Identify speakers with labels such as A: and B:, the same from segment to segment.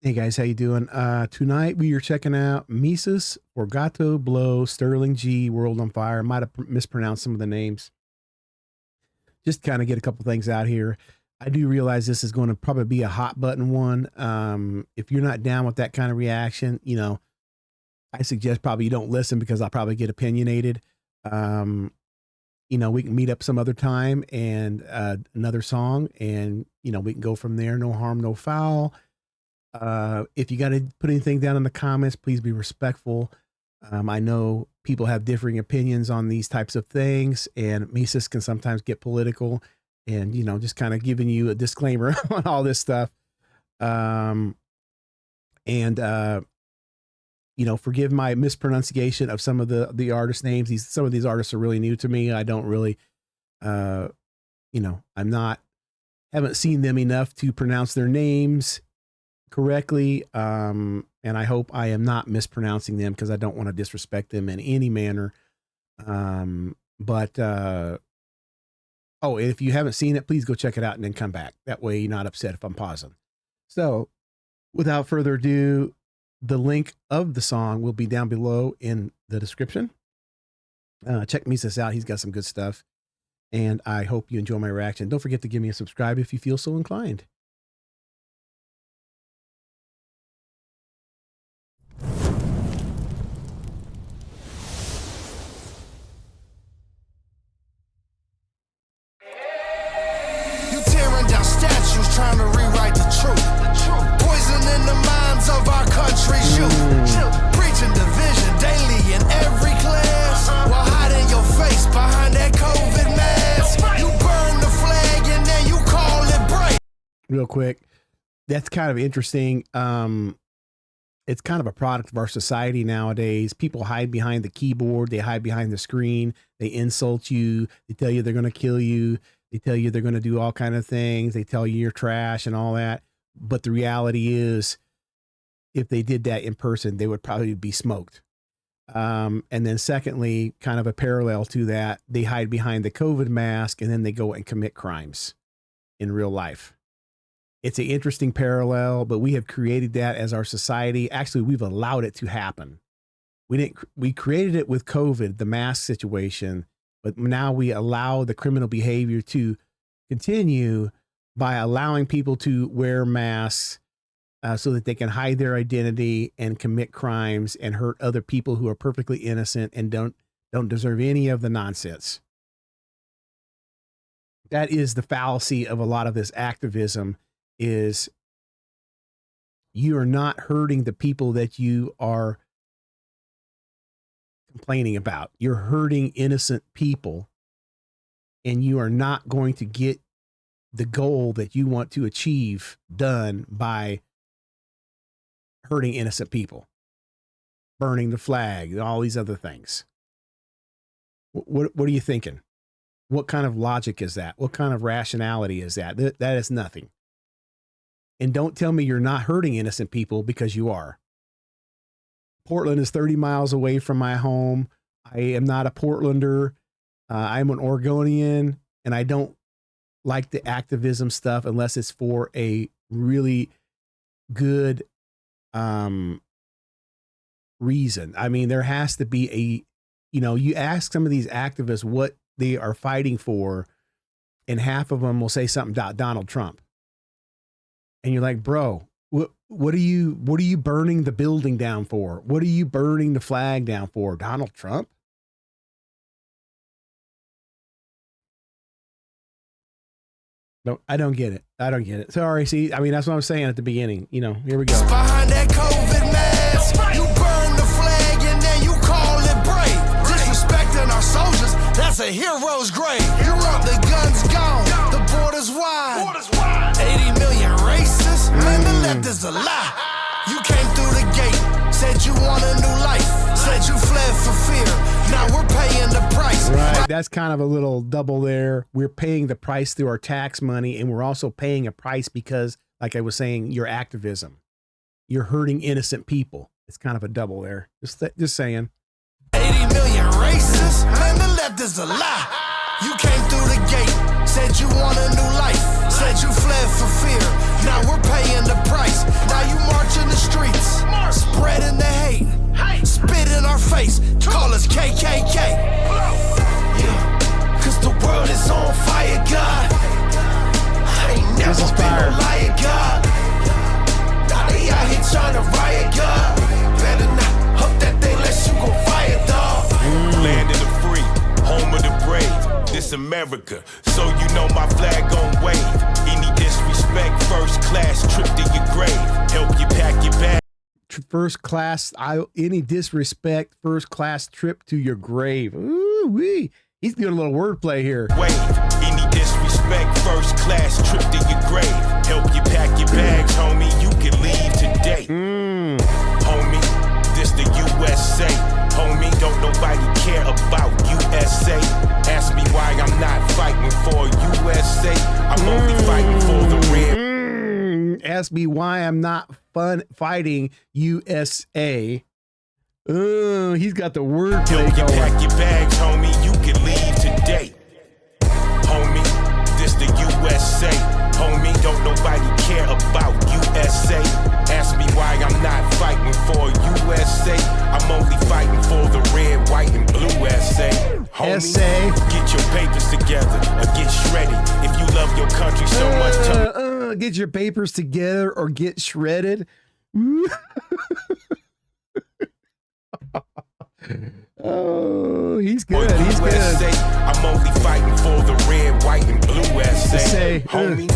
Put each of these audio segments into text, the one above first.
A: Hey guys, how you doing? Tonight we are checking out MESUS, FORGIATO, Blow, Sterling G, World on Fire. Might have mispronounced some of the names. Just kind of get a couple things out here. I do realize this is going to probably be a hot button one. If you're not down with that kind of reaction, I suggest probably you don't listen because I'll probably get opinionated. We can meet up some other time and another song, and we can go from there. No harm, no foul. If you got to put anything down in the comments, please be respectful. I know people have differing opinions on these types of things, and MESUS can sometimes get political, and just kind of giving you a disclaimer on all this stuff. Forgive my mispronunciation of some of the artist names. Some of these artists are really new to me. I don't really, haven't seen them enough to pronounce their names correctly. And I hope I am not mispronouncing them because I don't want to disrespect them in any manner. And if you haven't seen it, please go check it out and then come back. That way you're not upset if I'm pausing. So without further ado, the link of the song will be down below in the description. Check MESUS out. He's got some good stuff. And I hope you enjoy my reaction. Don't forget to give me a subscribe if you feel so inclined.
B: Statues trying to rewrite the truth. Poison in the minds of our country's youth. Preaching division daily in every class, while hiding your face behind that COVID mask. You burn the flag and then you call it brave.
A: Real quick, that's kind of interesting. It's kind of a product of our society nowadays. People hide behind the keyboard. They hide behind the screen. They insult you. They tell you they're going to kill you. They tell you they're going to do all kinds of things. They tell you you're trash and all that. But the reality is, if they did that in person, they would probably be smoked. And then secondly, kind of a parallel to that, they hide behind the COVID mask and then they go and commit crimes in real life. It's an interesting parallel, but we have created that as our society. Actually, we've allowed it to happen. We created it with COVID, the mask situation. But now we allow the criminal behavior to continue by allowing people to wear masks so that they can hide their identity and commit crimes and hurt other people who are perfectly innocent and don't deserve any of the nonsense. That is the fallacy of a lot of this activism, is you are not hurting the people that you are complaining about. You're hurting innocent people, and you are not going to get the goal that you want to achieve done by hurting innocent people, burning the flag, and all these other things. What are you thinking? What kind of logic is that? What kind of rationality is that? That is nothing. And don't tell me you're not hurting innocent people, because you are. Portland is 30 miles away from my home. I am not a Portlander. I'm an Oregonian, and I don't like the activism stuff unless it's for a really good reason. I mean, there has to be you ask some of these activists what they are fighting for, and half of them will say something about Donald Trump. And you're like, bro, what are you burning the building down for? What are you burning the flag down for? Donald Trump? No, I don't get it. I don't get it. Sorry. See, I mean, that's what I'm saying at the beginning. Here we go.
B: Behind that COVID mask, you burn the flag and then you call it brave. Disrespecting our soldiers, that's a hero's grave. You want the guns gone, the borders wide. 80 million racists, man, the left is a lie. You came through the gate, said you want a new life, said you fled for fear. Now we're paying the price.
A: Right, that's kind of a little double there. We're paying the price through our tax money, and we're also paying a price because, like I was saying, your activism. You're hurting innocent people. It's kind of a double there. Just saying.
B: 80 million racists, man, the left is a lie. You came through the gate, said you want a new life, said you fled for fear. Now we're paying the price. Now you march America. So you know my flag gon' wave. Any disrespect, first class trip to your grave. Help you pack your bag.
A: First class, any disrespect, first class trip to your grave. Ooh wee. He's doing a little wordplay here.
B: Wave. Any disrespect, first class trip to your grave. Help you pack your bags, homie. You can leave today. Homie, this the USA. Homie, don't nobody care about USA. Ask me why I'm not fighting for USA. I'm only fighting for the red.
A: Ask me why I'm not fighting USA. He's got the wordplay going.
B: Pack your bags, homie. You can leave today. Homie, this the USA. Homie, don't nobody care about USA. Ask me why I'm not fighting for USA. I'm only fighting for the red, white, and blue SA. Homie, get your papers together or get shredded. If you love your country so much,
A: get your papers together or get shredded. Oh, he's good. He's good.
B: I'm only fighting for the red, white, and blue SA. Homie,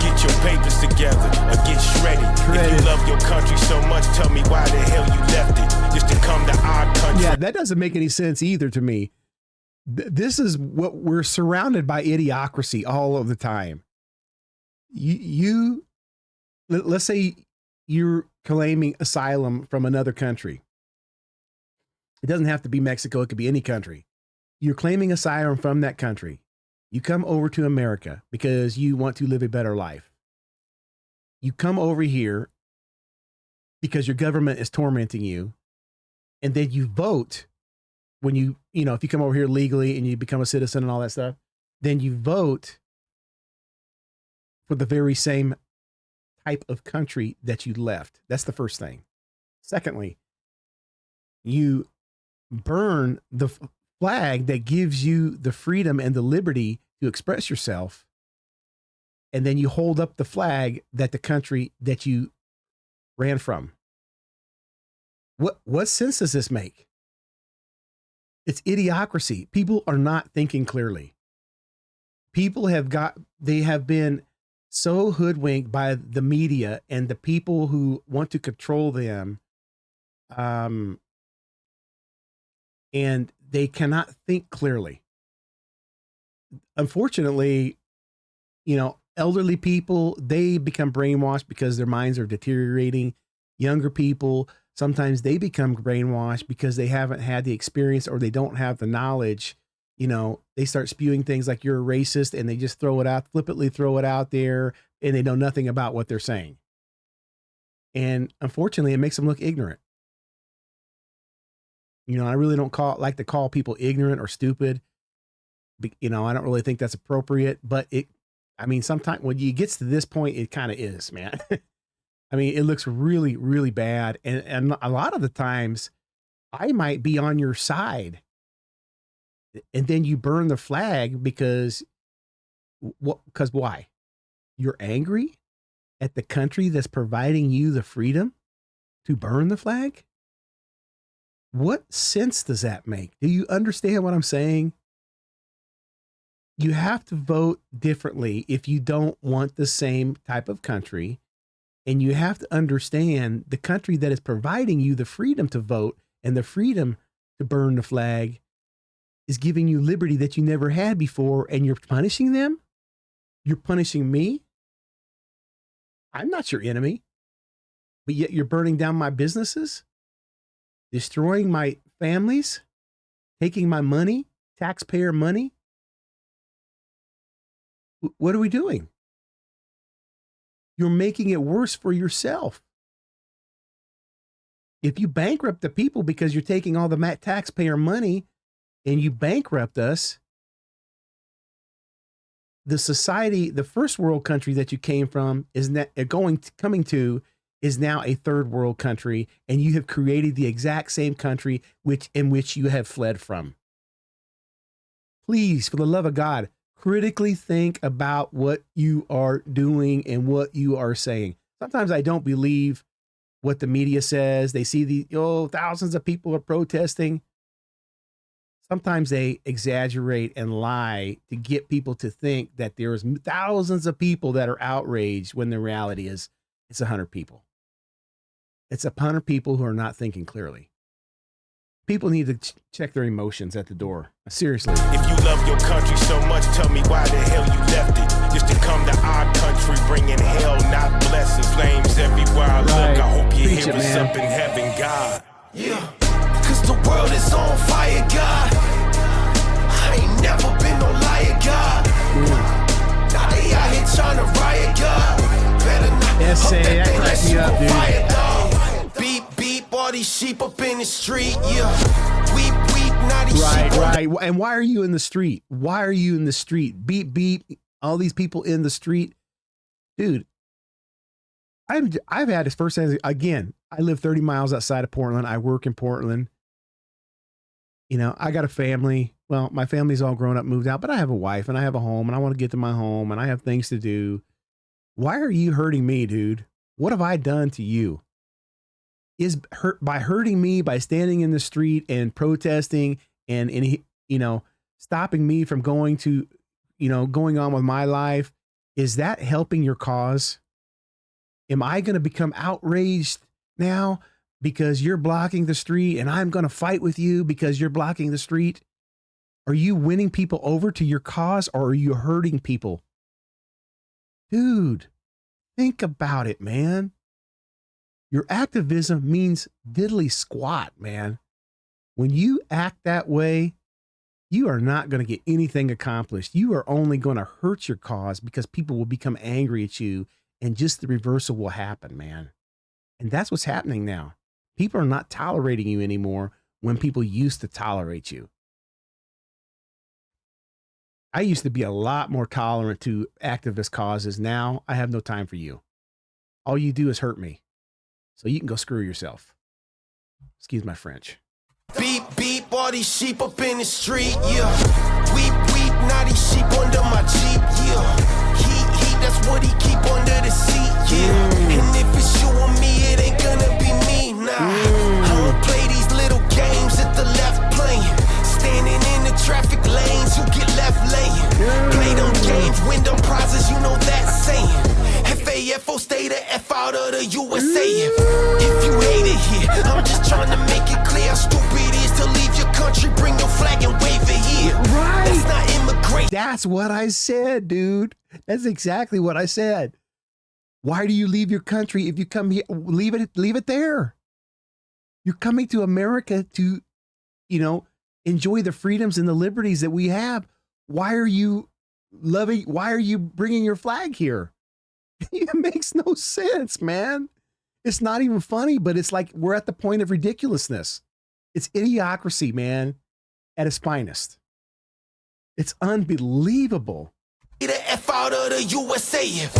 B: get your papers together or get shredded. If you love your country so much, tell me why the hell you left it just to come to our country.
A: Yeah, that doesn't make any sense either to me. This is what we're surrounded by, idiocracy all of the time. Let's say you're claiming asylum from another country. It doesn't have to be Mexico. It could be any country. You're claiming asylum from that country. You come over to America because you want to live a better life. You come over here because your government is tormenting you. And then you vote when if you come over here legally and you become a citizen and all that stuff, then you vote for the very same type of country that you left. That's the first thing. Secondly, you burn the flag that gives you the freedom and the liberty to express yourself. And then you hold up the flag that the country that you ran from. What sense does this make? It's idiocracy. People are not thinking clearly. People have been so hoodwinked by the media and the people who want to control them. And they cannot think clearly. Unfortunately, elderly people, they become brainwashed because their minds are deteriorating. Younger people, sometimes they become brainwashed because they haven't had the experience or they don't have the knowledge. They start spewing things like you're a racist and they just flippantly throw it out there, and they know nothing about what they're saying. And unfortunately, it makes them look ignorant. I really don't like to call people ignorant or stupid. I don't really think that's appropriate, but sometimes when you gets to this point, it kind of is, man. It looks really, really bad. And a lot of the times I might be on your side, and then you burn the flag because why? You're angry at the country that's providing you the freedom to burn the flag? What sense does that make? Do you understand what I'm saying? You have to vote differently if you don't want the same type of country. And you have to understand the country that is providing you the freedom to vote and the freedom to burn the flag is giving you liberty that you never had before. And you're punishing them? You're punishing me? I'm not your enemy, but yet you're burning down my businesses, destroying my families, taking my money, taxpayer money. What are we doing? You're making it worse for yourself. If you bankrupt the people because you're taking all the taxpayer money and you bankrupt us, the society, the first world country that you came from is coming to is now a third world country, and you have created the exact same country in which you have fled from. Please, for the love of God, critically think about what you are doing and what you are saying. Sometimes I don't believe what the media says. They see thousands of people are protesting. sometimes they exaggerate and lie to get people to think that there's thousands of people that are outraged when the reality is it's 100 people. It's 100 people who are not thinking clearly. People need to check their emotions at the door. Seriously.
C: If you love your country so much, tell me why the hell you left it. Just to come to our country, bringing hell, not blessings. Flames everywhere I look. I hope you hear us up in heaven, God.
B: Yeah, cause the world is on fire, God. I ain't never been no liar, God. Now they out here trying to riot, God. Better not
A: Yes,
B: hope
A: that
B: they
A: cracked
B: let
A: me
B: you
A: up,
B: on
A: dude.
B: fire, dog. Beep, beep, all these sheep up in the street, yeah. Weep, weep, now these sheep on
A: Right. And why are you in the street? Why are you in the street? Beep, beep, all these people in the street. Dude, I've had this firsthand. Again, I live 30 miles outside of Portland. I work in Portland. You know, I got a family. Well, my family's all grown up, moved out, but I have a wife and I have a home and I want to get to my home and I have things to do. Why are you hurting me, dude? What have I done to you? Is by hurting me, by standing in the street and protesting and you know, stopping me from going to, you know, going on with my life, is that helping your cause? Am I going to become outraged now because you're blocking the street and I'm going to fight with you because you're blocking the street? Are you winning people over to your cause or are you hurting people? Dude, think about it, man. Your activism means diddly squat, man. When you act that way, you are not going to get anything accomplished. You are only going to hurt your cause because people will become angry at you and just the reversal will happen, man. And that's what's happening now. People are not tolerating you anymore when people used to tolerate you. I used to be a lot more tolerant to activist causes. Now I have no time for you. All you do is hurt me. So you can go screw yourself. Excuse my French.
B: beep, beep, all these sheep up in the street, yeah. Weep, weep, now these sheep under my Jeep, yeah. Heat, heat, that's what he keep under the seat, yeah. And if it's you or me, it ain't gonna be me, nah. I don't play these little games at the left playing. Standing in the traffic lanes, you get left laying. Play them games, win them prizes, you know that saying. FAFO, stay the F out of the USA. If you hate it here, I'm just trying to make it clear how stupid it is to leave your country, bring your flag and wave it here.
A: Right.
B: That's not immigration.
A: That's what I said, dude. That's exactly what I said. Why do you leave your country if you come here? Leave it there. You're coming to America to, you know, enjoy the freedoms and the liberties that we have. Why are you bringing your flag here? It makes no sense, man. It's not even funny, but it's like we're at the point of ridiculousness. It's idiocracy, man, at its finest. It's unbelievable.
B: The F out of the USA. If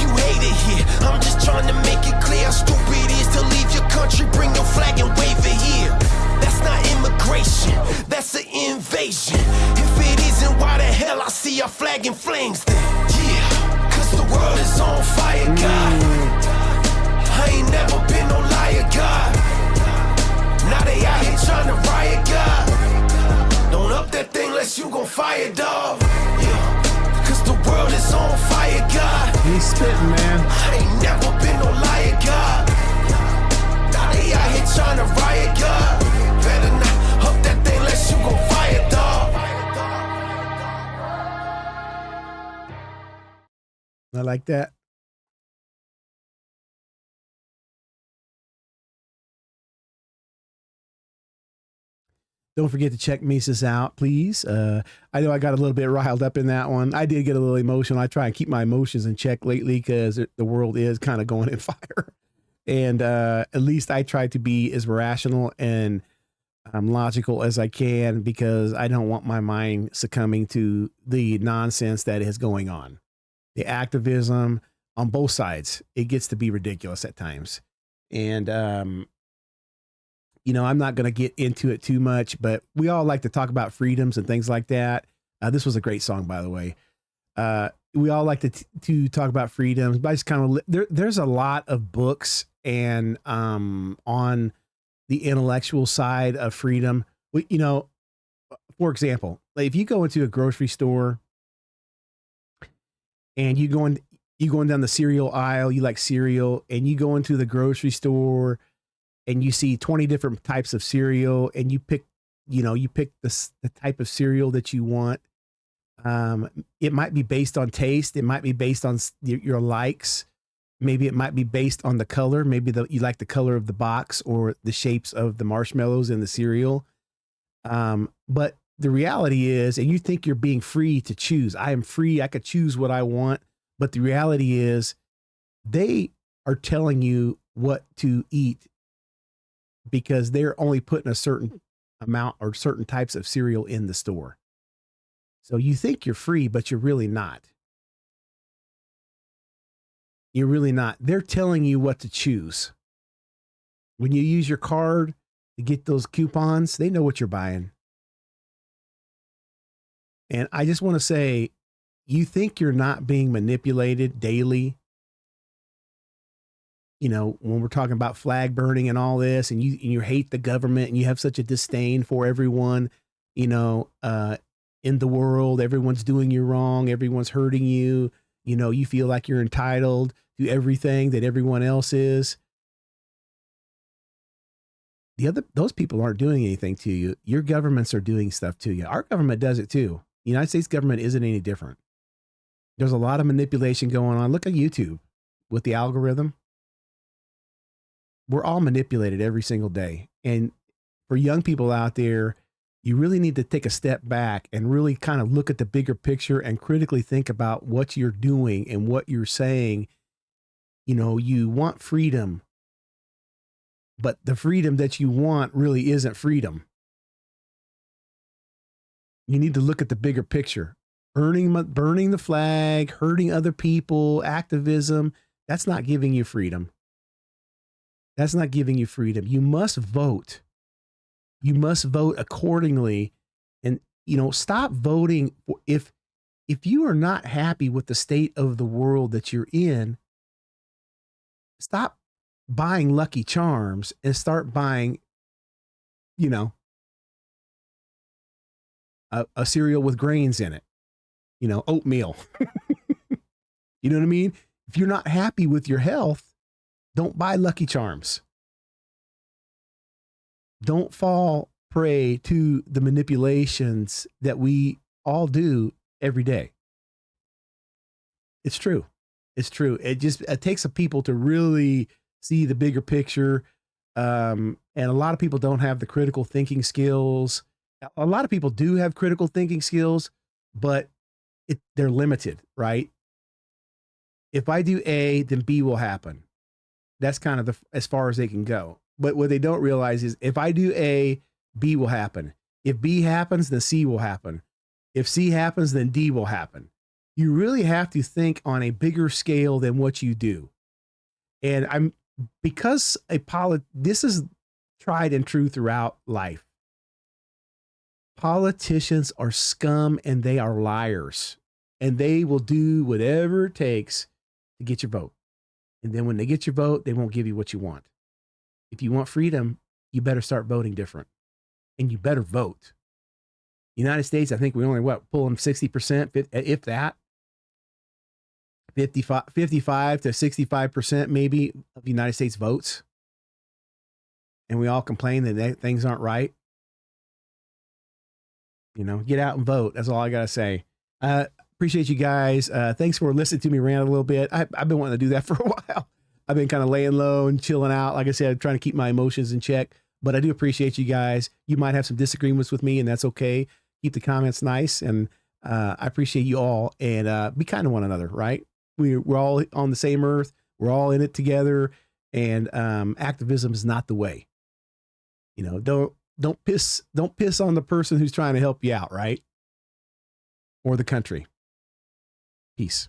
B: you hate it here, I'm just trying to make it clear how stupid it is to leave your country, bring your flag and wave it here. That's not immigration, that's an invasion. If it isn't, why the hell I see our flag in flames then? Yeah, cause the world is on fire, God. I ain't never been no liar, God. Now they out here trying to riot, God. Don't up that thing unless you gon' fire, dog. Yeah. The world is on fire, God.
A: He's spitting, man.
B: I ain't never been no liar, God. Now they out here trying to riot, God. Better not up that thing unless you gon' fire, dog.
A: I like that. Don't forget to check MESUS out, please. I know I got a little bit riled up in that one. I did get a little emotional. I try and keep my emotions in check lately because the world is kind of going in fire. And at least I try to be as rational and logical as I can because I don't want my mind succumbing to the nonsense that is going on. The activism on both sides, it gets to be ridiculous at times. And, you know, I'm not going to get into it too much, but we all like to talk about freedoms and things like that. This was a great song, by the way. We all like to talk about freedoms, but I just kind of, there's a lot of books and on the intellectual side of freedom. You know, for example, like if you go into a grocery store and you going down the cereal aisle, you like cereal, and you go into the grocery store and you see 20 different types of cereal, and you pick the type of cereal that you want. It might be based on taste. It might be based on your likes. Maybe it might be based on the color. Maybe you like the color of the box or the shapes of the marshmallows in the cereal. But the reality is, and you think you're being free to choose. I am free. I could choose what I want. But the reality is they are telling you what to eat because they're only putting a certain amount or certain types of cereal in the store. So you think you're free, but you're really not. You're really not. They're telling you what to choose. When you use your card to get those coupons, they know what you're buying. And I just want to say, you think you're not being manipulated daily. You know, when we're talking about flag burning and all this, and you hate the government and you have such a disdain for everyone, in the world, everyone's doing you wrong. Everyone's hurting you. You feel like you're entitled to everything that everyone else is. Those people aren't doing anything to you. Your governments are doing stuff to you. Our government does it too. The United States government isn't any different. There's a lot of manipulation going on. Look at YouTube with the algorithm. We're all manipulated every single day. And for young people out there, you really need to take a step back and really kind of look at the bigger picture and critically think about what you're doing and what you're saying. You want freedom, but the freedom that you want really isn't freedom. You need to look at the bigger picture. Burning the flag, hurting other people, activism, that's not giving you freedom. That's not giving you freedom. You must vote. You must vote accordingly. And, stop voting. If you are not happy with the state of the world that you're in, stop buying Lucky Charms and start buying, a cereal with grains in it, oatmeal. You know what I mean? If you're not happy with your health, don't buy Lucky Charms. Don't fall prey to the manipulations that we all do every day. It's true. It's true. It takes people to really see the bigger picture. And a lot of people don't have the critical thinking skills. A lot of people do have critical thinking skills, but they're limited, right? If I do A, then B will happen. That's kind of as far as they can go. But what they don't realize is if I do A, B will happen. If B happens, then C will happen. If C happens, then D will happen. You really have to think on a bigger scale than what you do. And this is tried and true throughout life. Politicians are scum and they are liars, and they will do whatever it takes to get your vote. And then when they get your vote, they won't give you what you want. If you want freedom, you better start voting different, and you better vote. United States, I think we only pulling 60%, if that, 55 to 65% maybe of the United States votes. And we all complain that things aren't right. Get out and vote. That's all I got to say. Appreciate you guys. Thanks for listening to me rant a little bit. I've been wanting to do that for a while. I've been kind of laying low and chilling out. Like I said, I'm trying to keep my emotions in check, but I do appreciate you guys. You might have some disagreements with me, and that's okay. Keep the comments nice. And I appreciate you all, and be kind to one another, right? We're all on the same earth. We're all in it together. And activism is not the way. Don't piss on the person who's trying to help you out, right? Or the country. Peace.